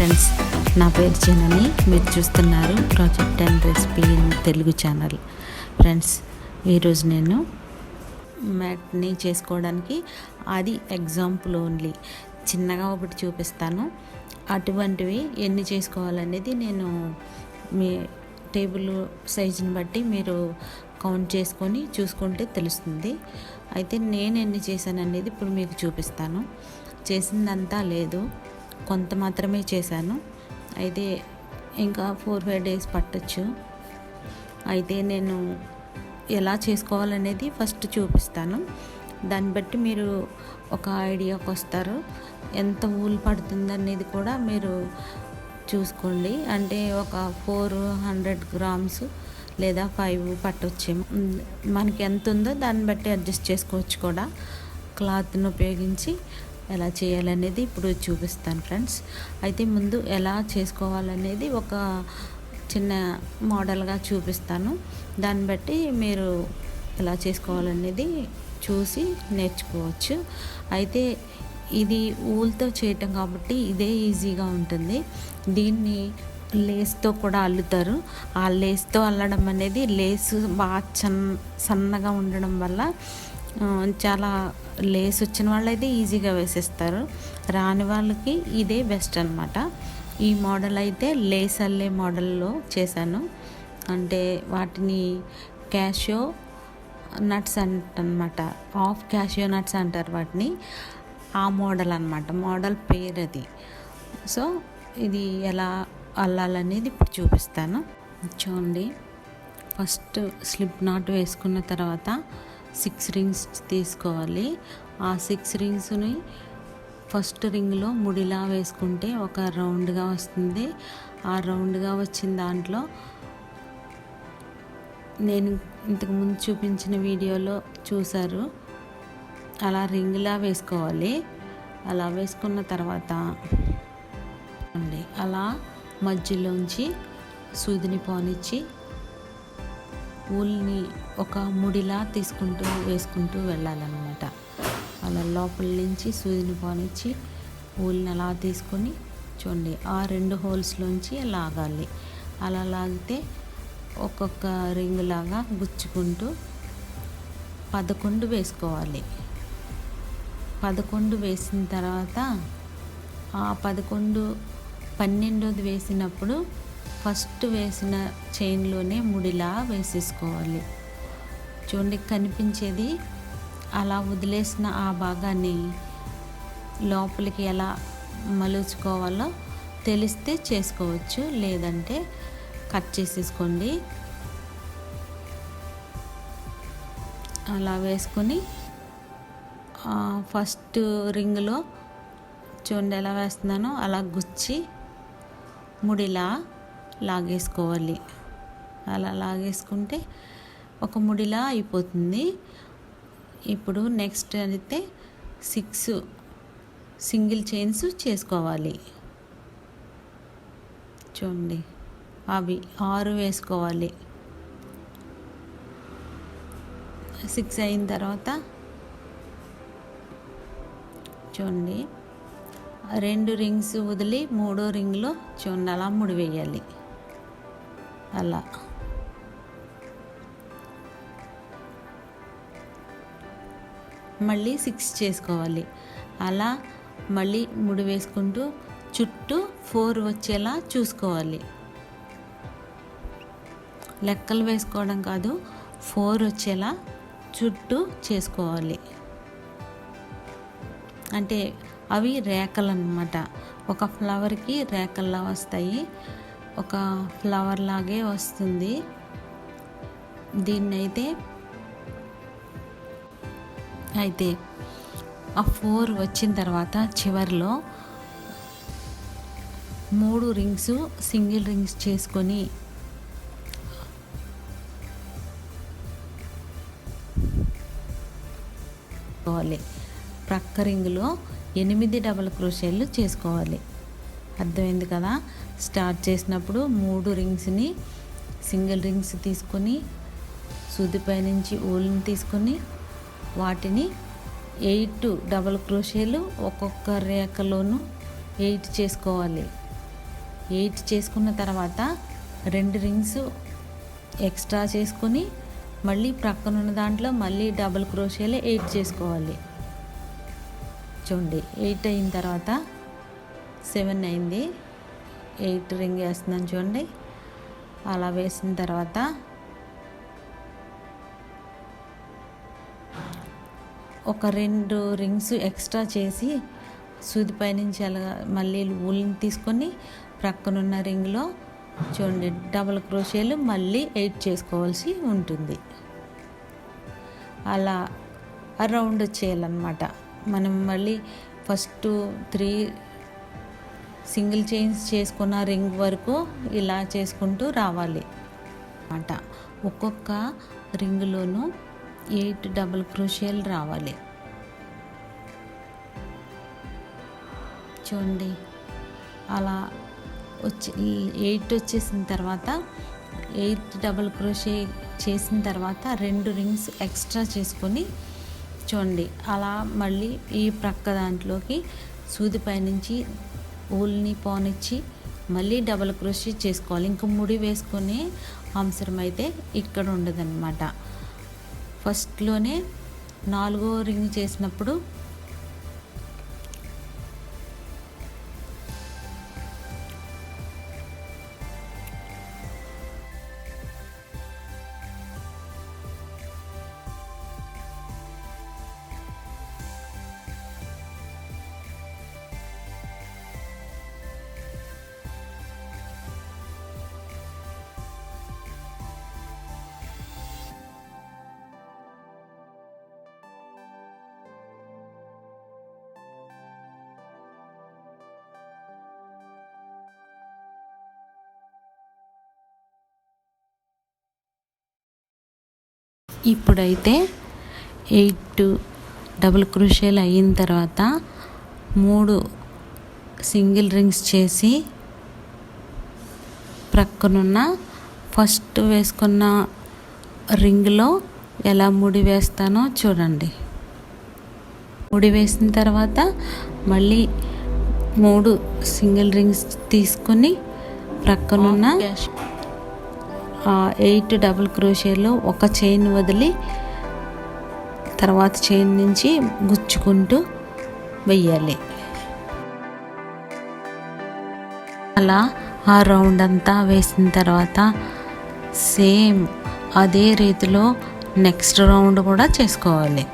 Friends, నా పేరు జనని. మీరు చూస్తున్నారు project and recipe in Telugu channel. Friends, ఈరోజు నేను మ్యాట్ని చేసుకోవడానికి అది ఎగ్జాంపుల్ ఓన్లీ చిన్నగా ఒకటి చూపిస్తాను. అటువంటివి ఎన్ని చేసుకోవాలనేది నేను మీ టేబుల్ సైజుని బట్టి మీరు కౌంట్ చేసుకొని చూసుకుంటే తెలుస్తుంది. అయితే నేను ఎన్ని చేశాను అనేది ఇప్పుడు మీకు చూపిస్తాను. చేసిందంతా లేదు, కొంత మాత్రమే చేశాను. అయితే ఇంకా 4-5 డేస్ పట్టచ్చు. అయితే నేను ఎలా చేసుకోవాలనేది ఫస్ట్ చూపిస్తాను. దాన్ని బట్టి మీరు ఒక ఐడియాకి వస్తారు. ఎంత ఊలు పడుతుందనేది కూడా మీరు చూసుకోండి. అంటే ఒక 400 గ్రామ్స్ లేదా 5 పట్టొచ్చేమో. మనకి ఎంత ఉందో దాన్ని బట్టి అడ్జస్ట్ చేసుకోవచ్చు కూడా. క్లాత్ను ఉపయోగించి ఎలా చేయాలనేది ఇప్పుడు చూపిస్తాను ఫ్రెండ్స్. అయితే ముందు ఎలా చేసుకోవాలనేది ఒక చిన్న మోడల్గా చూపిస్తాను. దాన్ని బట్టి మీరు ఎలా చేసుకోవాలనేది చూసి నేర్చుకోవచ్చు. అయితే ఇది ఊల్తో చేయటం కాబట్టి ఇదే ఈజీగా ఉంటుంది. దీన్ని లేస్తో కూడా అల్లుతారు. ఆ లేస్తో అల్లడం అనేది లేసు బాగా సన్నగా ఉండడం వల్ల చాలా లేస్ వచ్చిన వాళ్ళైతే ఈజీగా వేసేస్తారు. రాని వాళ్ళకి ఇదే బెస్ట్ అనమాట. ఈ మోడల్ అయితే లేస్ అల్లే మోడల్లో చేశాను. అంటే వాటిని క్యాషియో నట్స్ అంటనమాట. హాఫ్ క్యాషియో నట్స్ అంటారు వాటిని. ఆ మోడల్ అనమాట, మోడల్ పేరు అది. సో ఇది ఎలా అల్లాలనేది ఇప్పుడు చూపిస్తాను. చూడండి, ఫస్ట్ స్లిప్ నాట్ వేసుకున్న తర్వాత 6 రింగ్స్ తీసుకోవాలి. ఆ 6 రింగ్స్ని ఫస్ట్ రింగ్లో ముడిలా వేసుకుంటే ఒక రౌండ్గా వస్తుంది. ఆ రౌండ్గా వచ్చిన దాంట్లో నేను ఇంతకుముందు చూపించిన వీడియోలో చూసారు, అలా రింగ్లా వేసుకోవాలి. అలా వేసుకున్న తర్వాత అలా మధ్యలోంచి సూదిని పోనిచ్చి ఊల్ని ఒక ముడిలా వేసుకుంటూ వెళ్ళాలన్నమాట. అలా లోపల నుంచి సూదిని పోనిచ్చి ఊల్ని అలా తీసుకొని చూడండి, ఆ 2 హోల్స్లోంచి లాగాలి. అలా లాగితే ఒక్కొక్క రింగ్ లాగా గుచ్చుకుంటూ 11 వేసుకోవాలి. 11 వేసిన తర్వాత ఆ 12ది వేసినప్పుడు ఫస్ట్ వేసిన చైన్లోనే ముడిలా వేసేసుకోవాలి. చూడండి, కనిపించేది అలా వదిలేసిన ఆ భాగాన్ని లోపలికి ఎలా మలుచుకోవాలో తెలిస్తే చేసుకోవచ్చు, లేదంటే కట్ చేసేసుకోండి. అలా వేసుకొని ఫస్ట్ రింగ్లో చూడండి ఎలా వేస్తున్నానో అలా గుచ్చి ముడిలా లాగేసుకోవాలి. అలా లాగేసుకుంటే ఒక ముడిలా అయిపోతుంది. ఇప్పుడు నెక్స్ట్ అయితే 6 సింగిల్ చైన్స్ చేసుకోవాలి. చూడండి, అవి 6 వేసుకోవాలి. 6 అయిన తర్వాత చూడండి, 2 రింగ్స్ వదిలి 3వ రింగ్లో చూడండి అలా ముడి వేయాలి. అలా మళ్ళీ 6 చేసుకోవాలి. అలా మళ్ళీ ముడి వేసుకుంటూ చుట్టూ 4 వచ్చేలా చూసుకోవాలి. లెక్కలు వేసుకోవడం కాదు, 4 వచ్చేలా చుట్టూ చేసుకోవాలి. అంటే అవి రేఖలు అన్నమాట. ఒక ఫ్లవర్కి రేఖల్లా వస్తాయి, ఒక ఫ్లవర్ లాగే వస్తుంది. దీన్నైతే ఆ 4 వచ్చిన తర్వాత చివరిలో 3 రింగ్స్ సింగిల్ రింగ్స్ చేసుకొని ప్రక్క రింగ్లో 8 డబుల్ క్రోషేలు చేసుకోవాలి. అర్థమైంది కదా? స్టార్ట్ చేసినప్పుడు 3 రింగ్స్ని సింగిల్ రింగ్స్ తీసుకొని సూదిపై నుంచి ఊలుని తీసుకొని వాటిని 8 డబుల్ క్రోషేలు ఒక్కొక్క రేఖలోనూ 8 చేసుకోవాలి. 8 చేసుకున్న తర్వాత 2 రింగ్స్ ఎక్స్ట్రా చేసుకొని మళ్ళీ ప్రక్కనున్న దాంట్లో మళ్ళీ డబుల్ క్రోషేలో 8 చేసుకోవాలి. చూడండి 8 అయిన తర్వాత 7 అయింది. 8 రింగ్ వేస్తున్నాను చూడండి. అలా వేసిన తర్వాత ఒక 2 రింగ్స్ ఎక్స్ట్రా చేసి సూది పైనుంచి అలా మళ్ళీ ఊళ్ళని తీసుకొని ప్రక్కనున్న రింగ్లో చూడండి డబుల్ క్రోషేలు మళ్ళీ 8 చేసుకోవాల్సి ఉంటుంది. అలా రౌండ్ వచ్చేయాలన్నమాట. మనం మళ్ళీ ఫస్ట్ 3 సింగిల్ చైన్స్ చేసుకున్న రింగ్ వరకు ఇలా చేసుకుంటూ రావాలి అన్నమాట. ఒక్కొక్క రింగులోనూ 8 డబుల్ క్రోషేలు రావాలి. చూడండి అలా 8 వచ్చేసిన తర్వాత 8 డబుల్ క్రోషే చేసిన తర్వాత 2 రింగ్స్ ఎక్స్ట్రా చేసుకొని చూడండి అలా మళ్ళీ ఈ ప్రక్క దాంట్లోకి సూది పైనుంచి ఊల్ని పోనిచ్చి మళ్ళీ డబుల్ క్రోషే చేసుకోవాలి. ఇంక ముడి వేసుకునే అవసరం అయితే ఇక్కడ ఉండదన్నమాట. ఫస్ట్లోనే 4వ రింగ్ చేసినప్పుడు ఇప్పుడైతే 8 డబుల్ క్రోషేలు అయిన తర్వాత 3 సింగిల్ రింగ్స్ చేసి ప్రక్కనున్న ఫస్ట్ వేసుకున్న రింగ్లో ఎలా ముడి వేస్తానో చూడండి. ముడి వేసిన తర్వాత మళ్ళీ 3 సింగిల్ రింగ్స్ తీసుకొని ప్రక్కనున్న 8 డబుల్ క్రోషేలో ఒక చైన్ వదిలి తర్వాత చైన్ నుంచి గుచ్చుకుంటూ వెయ్యాలి. అలా ఆ రౌండ్ అంతా వేసిన తర్వాత సేమ్ అదే రీతిలో నెక్స్ట్ రౌండ్ కూడా చేసుకోవాలి.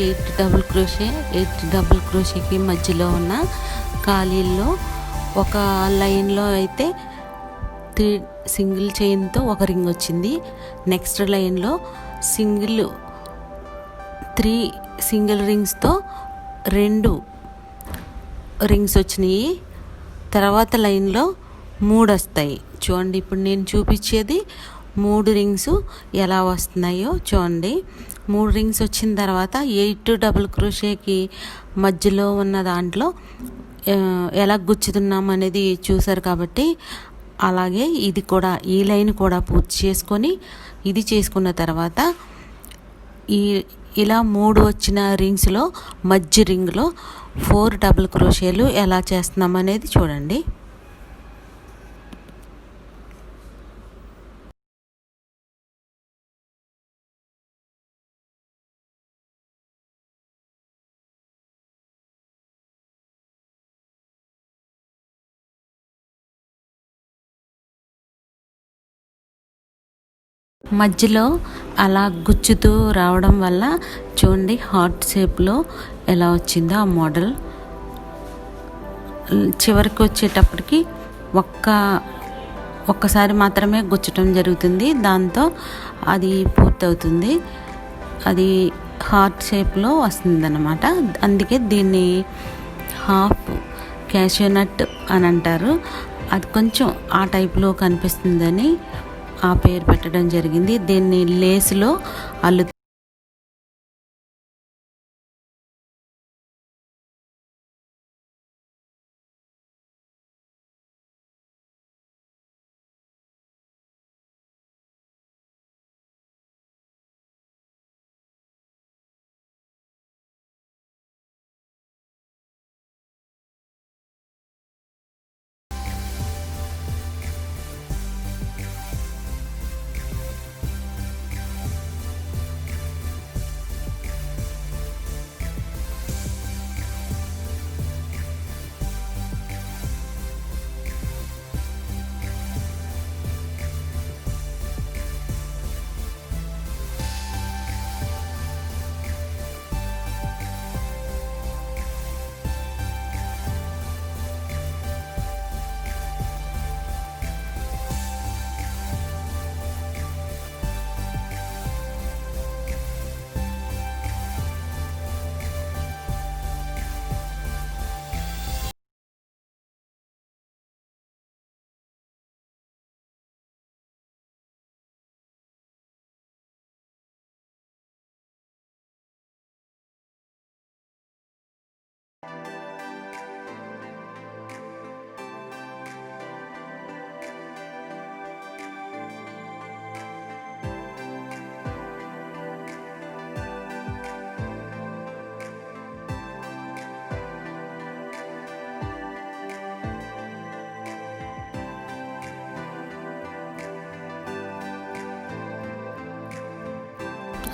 8 డబుల్ క్రోషేకి మధ్యలో ఉన్న ఖాళీల్లో ఒక లైన్లో అయితే 3 సింగిల్ చైన్తో ఒక రింగ్ వచ్చింది. నెక్స్ట్ లైన్లో 3 సింగిల్ రింగ్స్తో 2 రింగ్స్ వచ్చినాయి. తర్వాత లైన్లో 3 వస్తాయి. చూడండి, ఇప్పుడు నేను చూపించేది 3 రింగ్స్ ఎలా వస్తున్నాయో చూడండి. 3 రింగ్స్ వచ్చిన తర్వాత 8 డబుల్ క్రోషేకి మధ్యలో ఉన్న దాంట్లో ఎలా గుచ్చుతున్నాం అనేది చూసారు కాబట్టి, అలాగే ఇది కూడా ఈ లైన్ కూడా పూర్తి చేసుకొని ఇది చేసుకున్న తర్వాత ఇలా 3 వచ్చిన రింగ్స్లో మధ్య రింగ్లో 4 డబుల్ క్రోషేలు ఎలా చేస్తున్నాం అనేది చూడండి. మధ్యలో అలా గుచ్చుతూ రావడం వల్ల చూడండి హార్ట్ షేప్లో ఎలా వచ్చిందో ఆ మోడల్. చివరికి వచ్చేటప్పటికి ఒక్కసారి మాత్రమే గుచ్చటం జరుగుతుంది. దాంతో అది పూర్తవుతుంది. అది హార్ట్ షేప్లో వస్తుందన్నమాట. అందుకే దీన్ని హాఫ్ క్యాషియో నట్ అని అంటారు. అది కొంచెం ఆ టైప్లో కనిపిస్తుందని ఆ పేరు పెట్టడం జరిగింది. దీన్ని లేస్లో అల్లు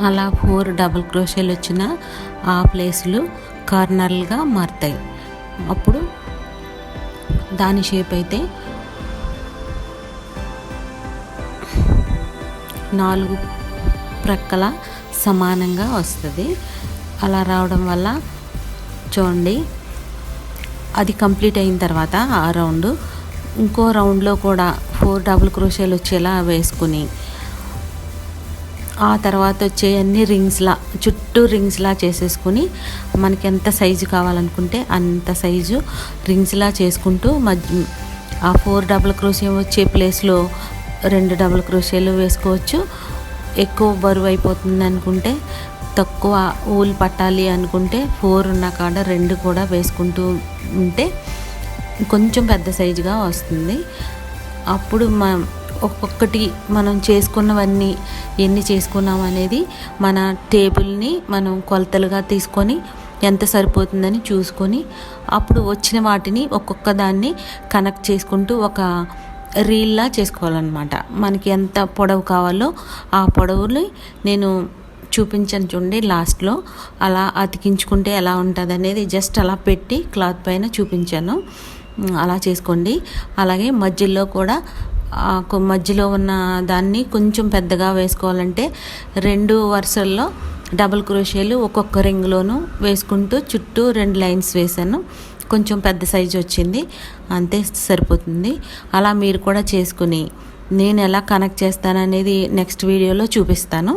అలా 4 డబుల్ క్రోషేలు వచ్చిన ఆ ప్లేస్లు కార్నర్లుగా మారుతాయి. అప్పుడు దాని షేప్ అయితే 4 ప్రక్కల సమానంగా వస్తుంది. అలా రావడం వల్ల చూడండి, అది కంప్లీట్ అయిన తర్వాత ఆ రౌండ్ ఇంకో రౌండ్లో కూడా 4 డబుల్ క్రోషేలు వచ్చేలా వేసుకుని ఆ తర్వాత వచ్చే అన్ని చుట్టూ రింగ్స్లా చేసేసుకుని మనకి ఎంత సైజు కావాలనుకుంటే అంత సైజు రింగ్స్లా చేసుకుంటూ ఆ 4 డబుల్ క్రోషే వచ్చే ప్లేస్లో 2 డబుల్ క్రోషేలు వేసుకోవచ్చు. ఎక్కువ బరువు అయిపోతుంది అనుకుంటే, తక్కువ ఊలు పట్టాలి అనుకుంటే 4 ఉన్న కాడ 2 కూడా వేసుకుంటూ ఉంటే కొంచెం పెద్ద సైజుగా వస్తుంది. అప్పుడు ఒక్కొక్కటి మనం చేసుకున్నవన్నీ ఎన్ని చేసుకున్నాం అనేది మన టేబుల్ని మనం కొలతలుగా తీసుకొని ఎంత సరిపోతుందని చూసుకొని అప్పుడు వచ్చిన వాటిని ఒక్కొక్క దాన్ని కనెక్ట్ చేసుకుంటూ ఒక రీల్లా చేసుకోవాలన్నమాట. మనకి ఎంత పొడవు కావాలో ఆ పొడవుని నేను చూపించాను చూడండి లాస్ట్లో. అలా అతికించుకుంటే ఎలా ఉంటుంది అనేది జస్ట్ అలా పెట్టి క్లాత్ పైన చూపించాను. అలా చేసుకోండి. అలాగే మధ్యలో కూడా మధ్యలో ఉన్న దాన్ని కొంచెం పెద్దగా వేసుకోవాలంటే 2 వరుసల్లో డబుల్ క్రోషేలు ఒక్కొక్క రింగ్లోనూ వేసుకుంటూ చుట్టూ 2 లైన్స్ వేసాను. కొంచెం పెద్ద సైజు వచ్చింది, అంతే సరిపోతుంది. అలా మీరు కూడా చేసుకుని నేను ఎలా కనెక్ట్ చేస్తాననేది నెక్స్ట్ వీడియోలో చూపిస్తాను.